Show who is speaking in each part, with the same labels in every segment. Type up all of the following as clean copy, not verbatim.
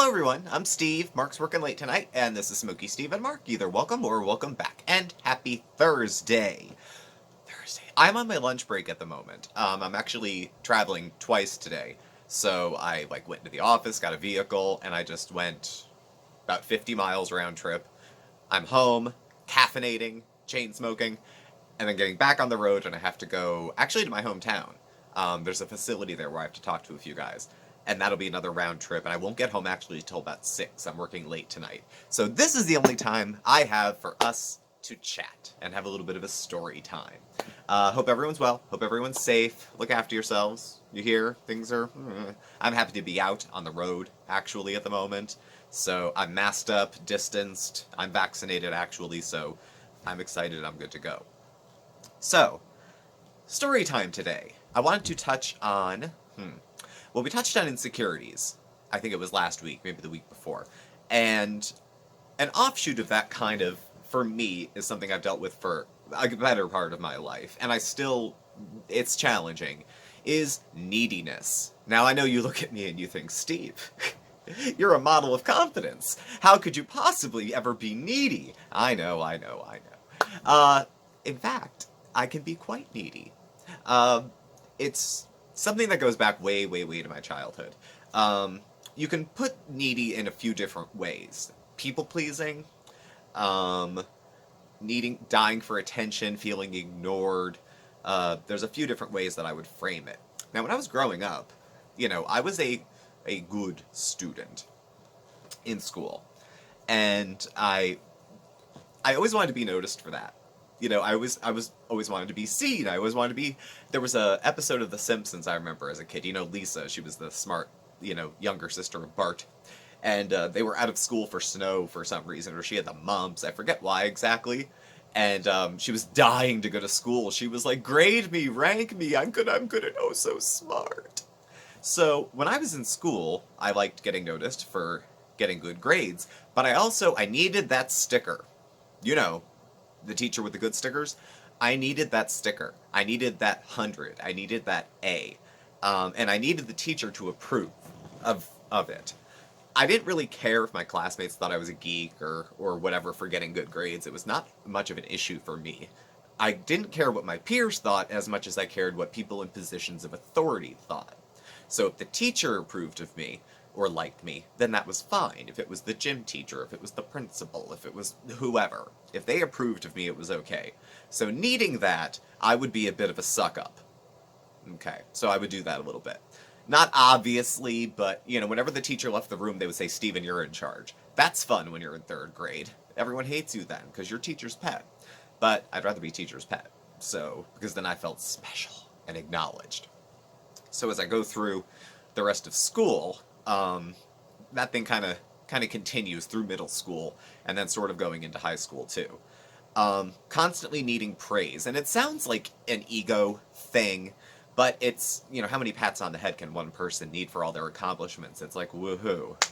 Speaker 1: Hello everyone, I'm Steve, Mark's working late tonight, and this is Smokey Steve and Mark. Either welcome or welcome back, and happy Thursday. I'm on my lunch break at the moment. I'm actually traveling twice today, so I went to the office, got a vehicle, and I just went about 50 miles round trip. I'm home, caffeinating, chain smoking, and then getting back on the road, and I have to go actually to my hometown. There's a facility there where I have to talk to a few guys, and that'll be another round trip, and I won't get home actually until about 6. I'm working late tonight. So this is the only time I have for us to chat and have a little bit of a story time. Hope everyone's well. Hope everyone's safe. Look after yourselves. You hear? Things are... I'm happy to be out on the road, actually, at the moment. So I'm masked up, distanced. I'm vaccinated, actually, so I'm excited. I'm good to go. So, story time today. I wanted to touch on... Well, we touched on insecurities. I think it was last week, maybe the week before. And an offshoot of that kind of, for me, is something I've dealt with for a better part of my life. And it's challenging, is neediness. Now, I know you look at me and you think, Steve, you're a model of confidence. How could you possibly ever be needy? I know. In fact, I can be quite needy. It's something that goes back way to my childhood. You can put needy in a few different ways. People-pleasing, dying for attention, feeling ignored. There's a few different ways that I would frame it. Now, when I was growing up, I was a good student in school. And I always wanted to be noticed for that. I was always wanted to be seen. I always wanted to be... There was a episode of The Simpsons I remember as a kid. Lisa, she was the smart, younger sister of Bart. And they were out of school for snow for some reason, or she had the mumps. I forget why exactly. And she was dying to go to school. She was like, grade me, rank me, I'm good and oh so smart. So when I was in school, I liked getting noticed for getting good grades, but I needed that sticker. The teacher with the good stickers, I needed that sticker. I needed that 100. I needed that A. And I needed the teacher to approve of it. I didn't really care if my classmates thought I was a geek or whatever for getting good grades. It was not much of an issue for me. I didn't care what my peers thought as much as I cared what people in positions of authority thought. So if the teacher approved of me, or liked me, then that was fine. If it was the gym teacher, if it was the principal, if it was whoever. If they approved of me, it was okay. So needing that, I would be a bit of a suck-up. Okay, so I would do that a little bit. Not obviously, but, whenever the teacher left the room, they would say, Steven, you're in charge. That's fun when you're in 3rd grade. Everyone hates you then, because you're teacher's pet. But I'd rather be teacher's pet. Because then I felt special and acknowledged. So as I go through the rest of school... that thing kind of continues through middle school, and then sort of going into high school, too. Constantly needing praise, and it sounds like an ego thing, but it's, how many pats on the head can one person need for all their accomplishments? It's like, woohoo,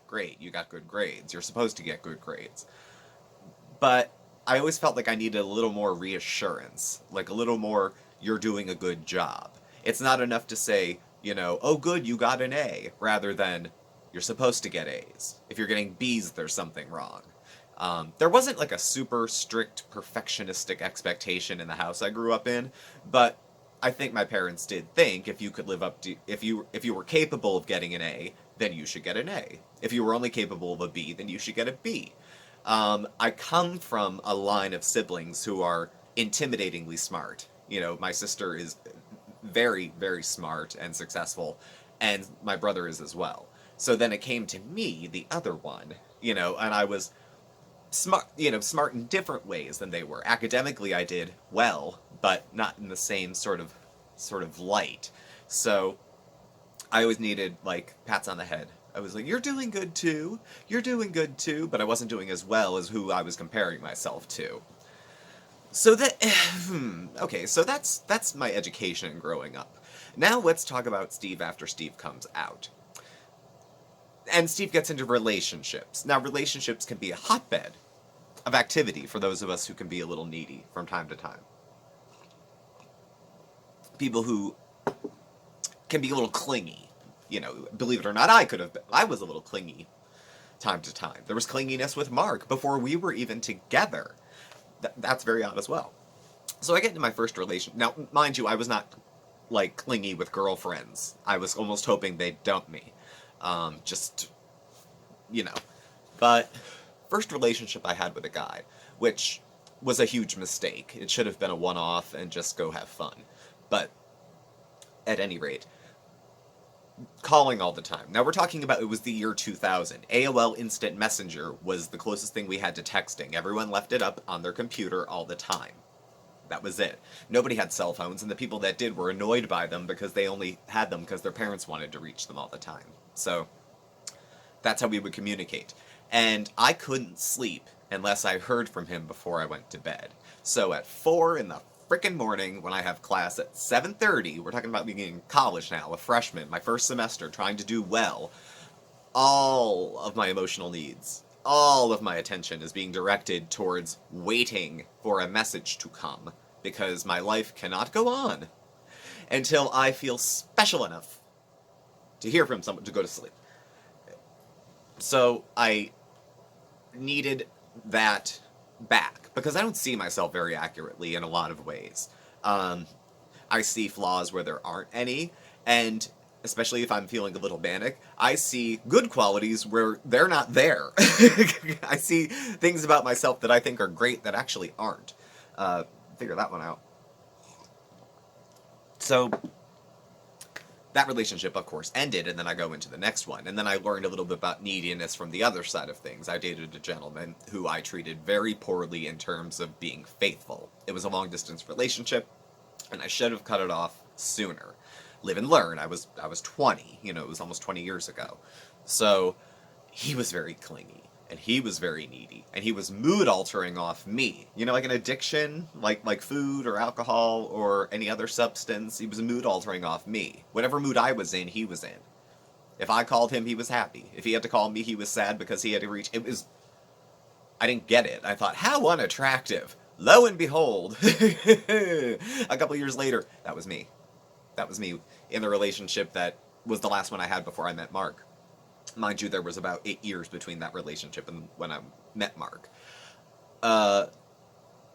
Speaker 1: great, you got good grades, you're supposed to get good grades. But I always felt like I needed a little more reassurance, like a little more, you're doing a good job. It's not enough to say, oh good, you got an A, rather than, you're supposed to get A's. If you're getting B's, there's something wrong. There wasn't like a super strict perfectionistic expectation in the house I grew up in, but I think my parents did think if you could live up to, if you were capable of getting an A, then you should get an A. If you were only capable of a B, then you should get a B. I come from a line of siblings who are intimidatingly smart. My sister is very smart and successful, and my brother is as well. So then it came to me, the other one, and I was smart, smart in different ways than they were. Academically, I did well, but not in the same sort of light. So I always needed, pats on the head. I was like, you're doing good too, but I wasn't doing as well as who I was comparing myself to. So okay, so that's my education growing up. Now let's talk about Steve after Steve comes out. And Steve gets into relationships. Now, relationships can be a hotbed of activity for those of us who can be a little needy from time to time. People who can be a little clingy, believe it or not, I was a little clingy time to time. There was clinginess with Mark before we were even together. That's very odd as well. So I get into my first relation. Now, mind you, I was not, like, clingy with girlfriends. I was almost hoping they'd dump me. Just, you know. But first relationship I had with a guy, which was a huge mistake. It should have been a one-off and just go have fun. But at any rate, calling all the time. Now we're talking about, it was the year 2000. AOL Instant Messenger was the closest thing we had to texting. Everyone left it up on their computer all the time. That was it. Nobody had cell phones, and the people that did were annoyed by them because they only had them because their parents wanted to reach them all the time. So that's how we would communicate. And I couldn't sleep unless I heard from him before I went to bed. So at 4 in the frickin' morning, when I have class at 7:30, we're talking about being in college now, a freshman, my first semester, trying to do well, all of my emotional needs, all of my attention is being directed towards waiting for a message to come, because my life cannot go on until I feel special enough to hear from someone to go to sleep. So I needed that back, because I don't see myself very accurately in a lot of ways. I see flaws where there aren't any, and especially if I'm feeling a little manic, I see good qualities where they're not there. I see things about myself that I think are great that actually aren't. Figure that one out. So that relationship, of course, ended, and then I go into the next one. And then I learned a little bit about neediness from the other side of things. I dated a gentleman who I treated very poorly in terms of being faithful. It was a long-distance relationship, and I should have cut it off sooner. Live and learn. I was 20. It was almost 20 years ago. So he was very clingy, and he was very needy, and he was mood-altering off me. Like an addiction, like food or alcohol or any other substance. He was mood-altering off me. Whatever mood I was in, he was in. If I called him, he was happy. If he had to call me, he was sad because he had to reach... I didn't get it. I thought, how unattractive. Lo and behold, a couple years later, that was me. That was me in the relationship that was the last one I had before I met Mark. Mind you, there was about 8 years between that relationship and when I met Mark.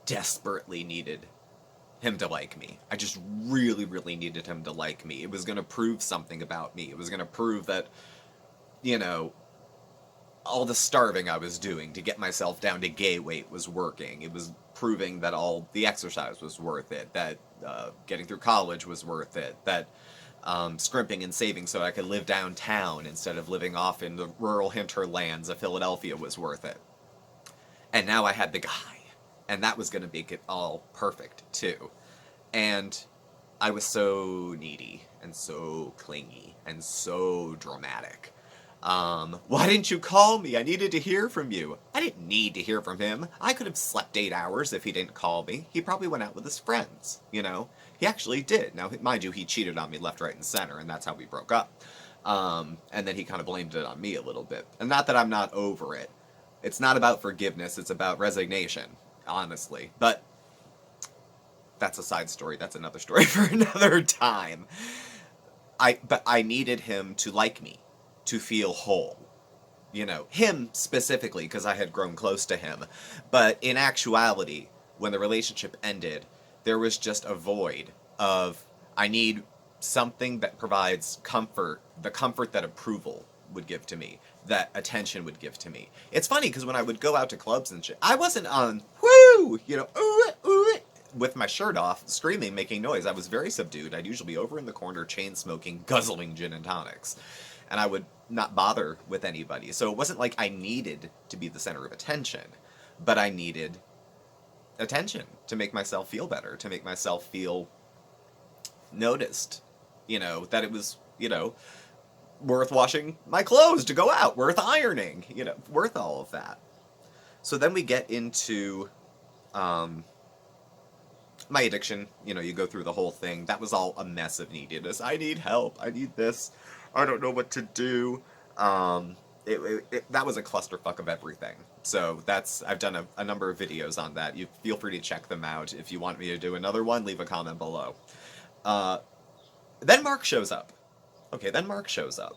Speaker 1: Desperately needed him to like me. I just really, really needed him to like me. It was going to prove something about me. It was going to prove that, all the starving I was doing to get myself down to gay weight was working. It was proving that all the exercise was worth it, that getting through college was worth it, that scrimping and saving so I could live downtown instead of living off in the rural hinterlands of Philadelphia was worth it. And now I had the guy, and that was going to make it all perfect, too. And I was so needy, and so clingy, and so dramatic. Why didn't you call me? I needed to hear from you. I didn't need to hear from him. I could have slept 8 hours if he didn't call me. He probably went out with his friends, He actually did. Now, mind you, he cheated on me left, right, and center, and that's how we broke up. And then he kind of blamed it on me a little bit. And not that I'm not over it. It's not about forgiveness, it's about resignation, honestly. But that's a side story. That's another story for another time. But I needed him to like me, to feel whole. Him specifically, because I had grown close to him. But in actuality, when the relationship ended, there was just a void of, I need something that provides comfort, the comfort that approval would give to me, that attention would give to me. It's funny, because when I would go out to clubs and shit, I wasn't on, whoo, with my shirt off, screaming, making noise. I was very subdued. I'd usually be over in the corner, chain smoking, guzzling gin and tonics. And I would not bother with anybody. So it wasn't like I needed to be the center of attention, but I needed attention to make myself feel better, to make myself feel noticed, that it was, worth washing my clothes to go out, worth ironing, worth all of that. So then we get into my addiction. You go through the whole thing. That was all a mess of neediness. I need help. I need this. I don't know what to do. That was a clusterfuck of everything. So I've done a number of videos on that. You feel free to check them out. If you want me to do another one, leave a comment below. Then Mark shows up. Okay, then Mark shows up.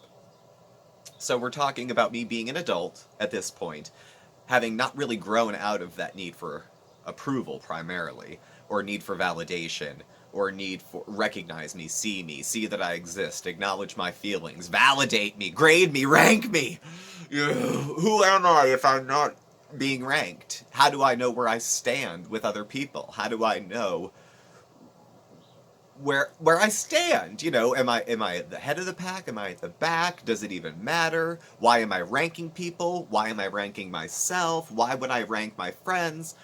Speaker 1: So we're talking about me being an adult at this point, having not really grown out of that need for approval primarily, or need for validation, or need for recognize me, see that I exist, acknowledge my feelings, validate me, grade me, rank me. Who am I if I'm not being ranked? How do I know where I stand with other people? How do I know where I stand? Am I at the head of the pack? Am I at the back? Does it even matter? Why am I ranking people? Why am I ranking myself? Why would I rank my friends?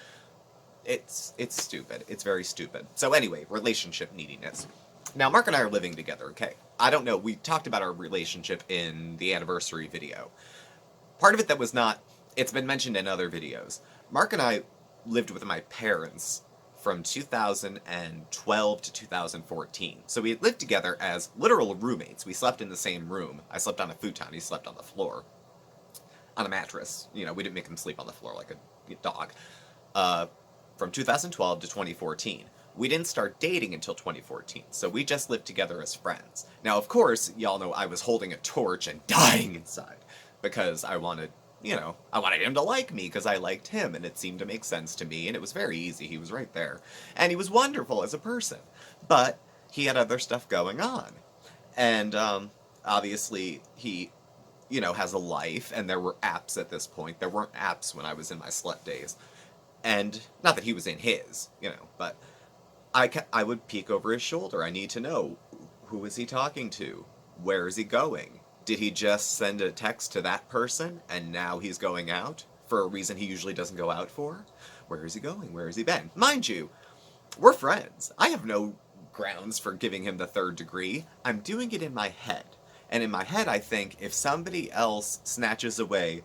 Speaker 1: It's stupid. It's very stupid. So anyway, relationship neediness. Now Mark and I are living together, okay? I don't know, we talked about our relationship in the anniversary video. Part of it that was not, it's been mentioned in other videos. Mark and I lived with my parents from 2012 to 2014. So we had lived together as literal roommates. We slept in the same room. I slept on a futon, he slept on the floor. On a mattress. We didn't make him sleep on the floor like a dog. From 2012 to 2014. We didn't start dating until 2014, so we just lived together as friends. Now, of course, y'all know I was holding a torch and dying inside, because I wanted him to like me, because I liked him, and it seemed to make sense to me, and it was very easy. He was right there. And he was wonderful as a person. But he had other stuff going on. And, obviously, he, has a life, and there were apps at this point. There weren't apps when I was in my slut days. And, not that he was in his, but I would peek over his shoulder. I need to know, who is he talking to? Where is he going? Did he just send a text to that person, and now he's going out for a reason he usually doesn't go out for? Where is he going? Where has he been? Mind you, we're friends. I have no grounds for giving him the third degree. I'm doing it in my head. And in my head, I think, if somebody else snatches away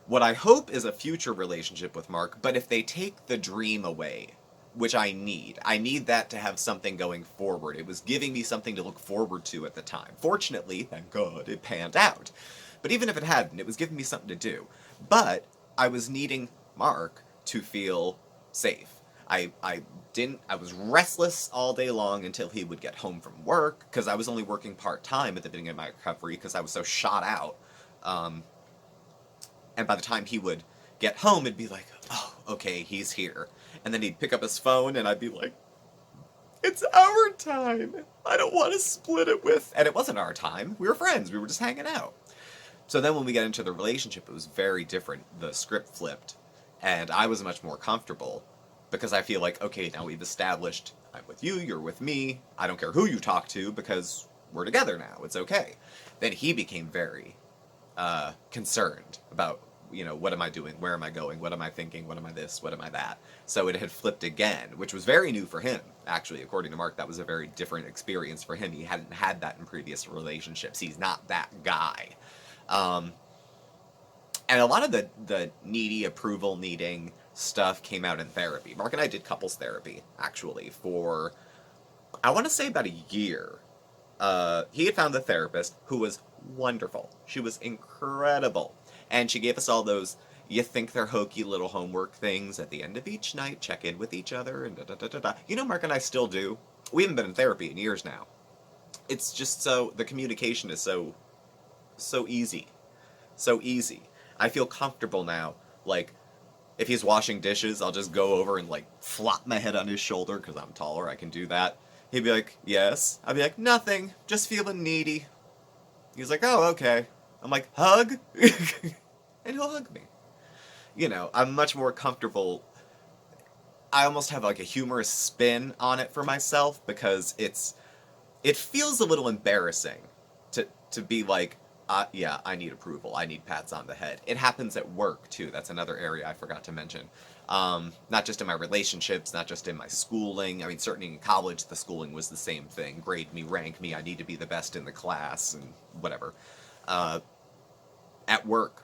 Speaker 1: what I hope is a future relationship with Mark, but if they take the dream away, which I need that to have something going forward. It was giving me something to look forward to at the time. Fortunately, thank God, it panned out. But even if it hadn't, it was giving me something to do. But I was needing Mark to feel safe. I was restless all day long until he would get home from work, because I was only working part-time at the beginning of my recovery because I was so shot out. And by the time he would get home, it'd be like, oh, okay, he's here. And then he'd pick up his phone, and I'd be like, it's our time. I don't want to split it with... And it wasn't our time. We were friends. We were just hanging out. So then when we got into the relationship, it was very different. The script flipped, and I was much more comfortable, because I feel like, okay, now we've established I'm with you, you're with me. I don't care who you talk to, because we're together now. It's okay. Then he became very concerned about, what am I doing? Where am I going? What am I thinking? What am I this? What am I that? So it had flipped again, which was very new for him. Actually, according to Mark, that was a very different experience for him. He hadn't had that in previous relationships. He's not that guy. And a lot of the needy, approval-needing stuff came out in therapy. Mark and I did couples therapy, actually, for, I want to say about a year. He had found a therapist who was wonderful. She was incredible. And she gave us all those, you think they're hokey little homework things at the end of each night, check in with each other, and da-da-da-da-da. Mark and I still do. We haven't been in therapy in years now. It's just the communication is so easy. So easy. I feel comfortable now. Like, if he's washing dishes, I'll just go over and, flop my head on his shoulder, because I'm taller, I can do that. He'd be like, yes. I'd be like, nothing, just feeling needy. He's like, oh, okay. I'm like, hug? And he'll hug me. I'm much more comfortable. I almost have a humorous spin on it for myself, because it feels a little embarrassing to be like, yeah, I need approval. I need pats on the head. It happens at work, too. That's another area I forgot to mention. Not just in my relationships, not just in my schooling. I mean, certainly in college, the schooling was the same thing. Grade me, rank me, I need to be the best in the class, and whatever. At work,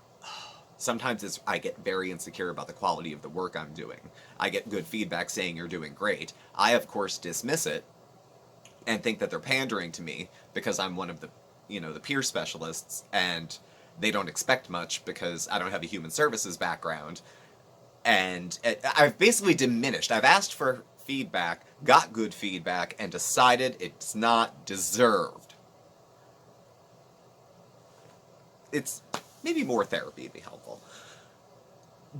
Speaker 1: sometimes I get very insecure about the quality of the work I'm doing. I get good feedback saying you're doing great. I, of course, dismiss it and think that they're pandering to me because I'm one of the peer specialists, and they don't expect much because I don't have a human services background. And I've basically diminished. I've asked for feedback, got good feedback, and decided it's not deserved. it's maybe more therapy would be helpful.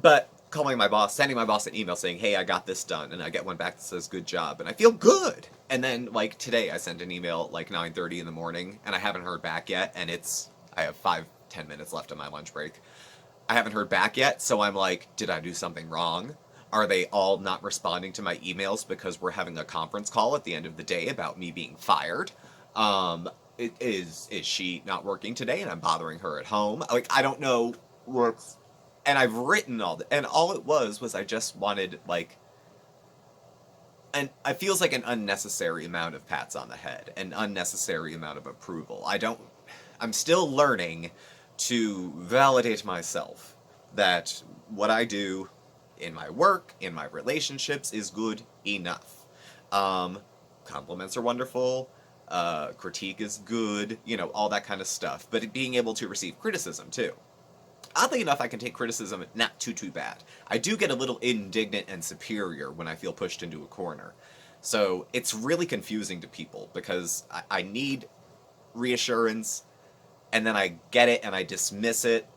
Speaker 1: But calling my boss, sending my boss an email saying, hey, I got this done, and I get one back that says good job, and I feel good. And then, like, today I sent an email at like 9:30 in the morning, and I haven't heard back yet, and I have 5-10 minutes left on my lunch break. I haven't heard back yet, so I'm like, did I do something wrong? Are they all not responding to my emails because we're having a conference call at the end of the day about me being fired? Is she not working today and I'm bothering her at home? Like, I don't know what's... And I've written and all it was I just wanted, like... And it feels like an unnecessary amount of pats on the head, an unnecessary amount of approval. I'm still learning to validate myself that what I do in my work, in my relationships, is good enough. Compliments are wonderful, critique is good, all that kind of stuff. But being able to receive criticism, too. Oddly enough, I can take criticism not too bad. I do get a little indignant and superior when I feel pushed into a corner. So it's really confusing to people, because I need reassurance, and then I get it and I dismiss it,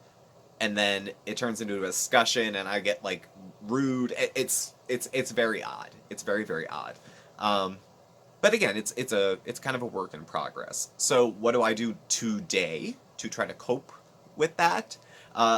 Speaker 1: and then it turns into a discussion and I get, like, rude. It's very odd. It's very, very odd. But again, it's kind of a work in progress. So what do I do today to try to cope with that?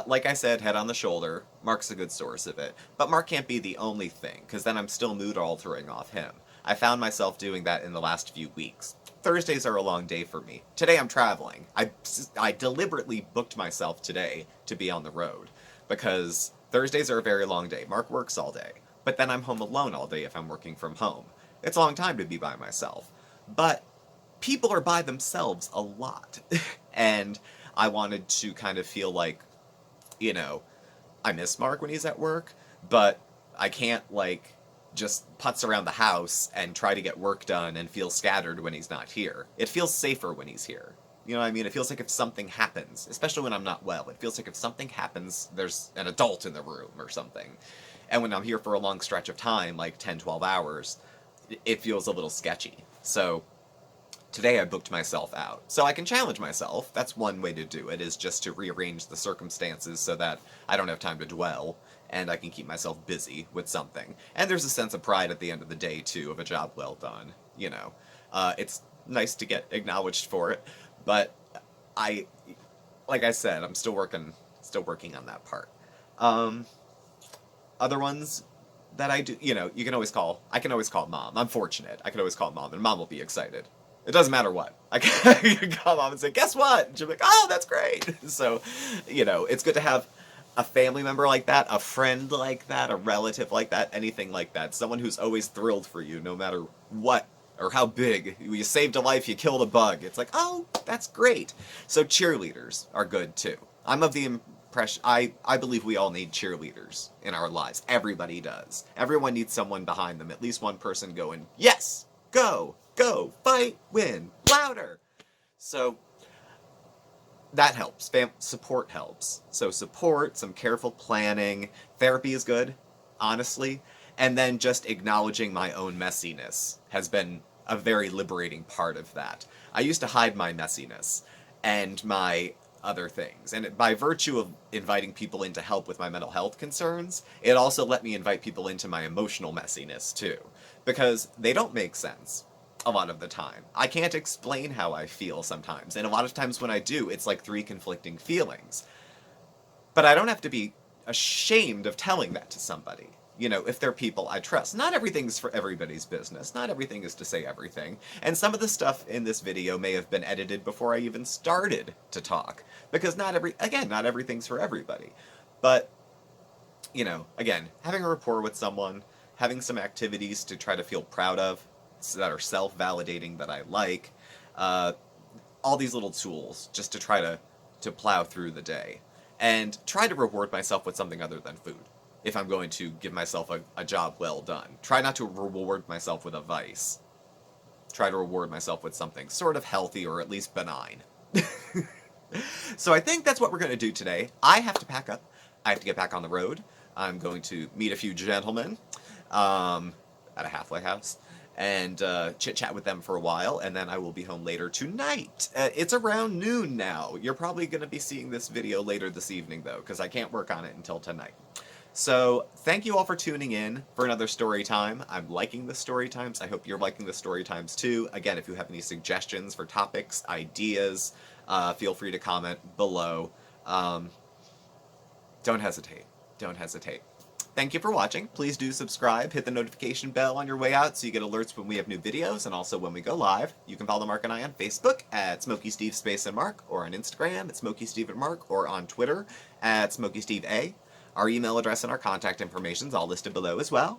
Speaker 1: Like I said, head on the shoulder. Mark's a good source of it. But Mark can't be the only thing, because then I'm still mood-altering off him. I found myself doing that in the last few weeks. Thursdays are a long day for me. Today I'm traveling. I deliberately booked myself today to be on the road, because Thursdays are a very long day. Mark works all day. But then I'm home alone all day if I'm working from home. It's a long time to be by myself. But people are by themselves a lot. And I wanted to kind of feel like, I miss Mark when he's at work, but I can't, like, just putz around the house and try to get work done and feel scattered when he's not here. It feels safer when he's here. You know what I mean? It feels like if something happens, especially when I'm not well, it feels like if something happens, there's an adult in the room or something. And when I'm here for a long stretch of time, like 10, 12 hours, it feels a little sketchy. So today I booked myself out. So I can challenge myself. That's one way to do it, is just to rearrange the circumstances so that I don't have time to dwell, and I can keep myself busy with something. And there's a sense of pride at the end of the day, too, of a job well done. It's nice to get acknowledged for it, but like I said, I'm still working on that part. Other ones that I do, I can always call Mom. I'm fortunate. I can always call Mom, and Mom will be excited. It doesn't matter what. I can call Mom and say, guess what? And she'll be like, oh, that's great. So, it's good to have a family member like that, a friend like that, a relative like that, anything like that. Someone who's always thrilled for you, no matter what or how big. You saved a life, you killed a bug. It's like, oh, that's great. So cheerleaders are good, too. I'm of the impression, I believe we all need cheerleaders in our lives. Everybody does. Everyone needs someone behind them, at least one person going, yes, go, fight, win, louder. So that helps. Support helps. So support, some careful planning. Therapy is good, honestly. And then just acknowledging my own messiness has been a very liberating part of that. I used to hide my messiness and my other things. And by virtue of inviting people in to help with my mental health concerns, it also let me invite people into my emotional messiness, too. Because they don't make sense a lot of the time. I can't explain how I feel sometimes. And a lot of times when I do, it's like 3 conflicting feelings. But I don't have to be ashamed of telling that to somebody. If they're people I trust. Not everything's for everybody's business. Not everything is to say everything. And some of the stuff in this video may have been edited before I even started to talk. Because not everything's for everybody. But, again, having a rapport with someone, having some activities to try to feel proud of, that are self-validating, that I like, all these little tools just to try to plow through the day. And try to reward myself with something other than food. If I'm going to give myself a job well done. Try not to reward myself with a vice. Try to reward myself with something sort of healthy or at least benign. So I think that's what we're going to do today. I have to pack up. I have to get back on the road. I'm going to meet a few gentlemen at a halfway house. and chit-chat with them for a while, and then I will be home later tonight. It's around noon now. You're probably going to be seeing this video later this evening, though, because I can't work on it until tonight. So, thank you all for tuning in for another story time. I'm liking the story times. I hope you're liking the story times too. Again, if you have any suggestions for topics, ideas, feel free to comment below. Don't hesitate. Don't hesitate. Thank you for watching. Please do subscribe. Hit the notification bell on your way out so you get alerts when we have new videos and also when we go live. You can follow Mark and I on Facebook at SmokeySteveAndMarc, or on Instagram at SmokeySteveAndMarc, or on Twitter at SmokeySteveA. Our email address and our contact information is all listed below as well.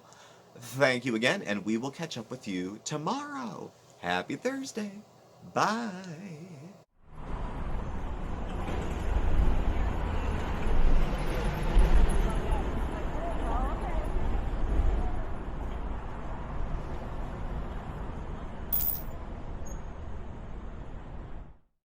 Speaker 1: Thank you again, and we will catch up with you tomorrow. Happy Thursday. Bye.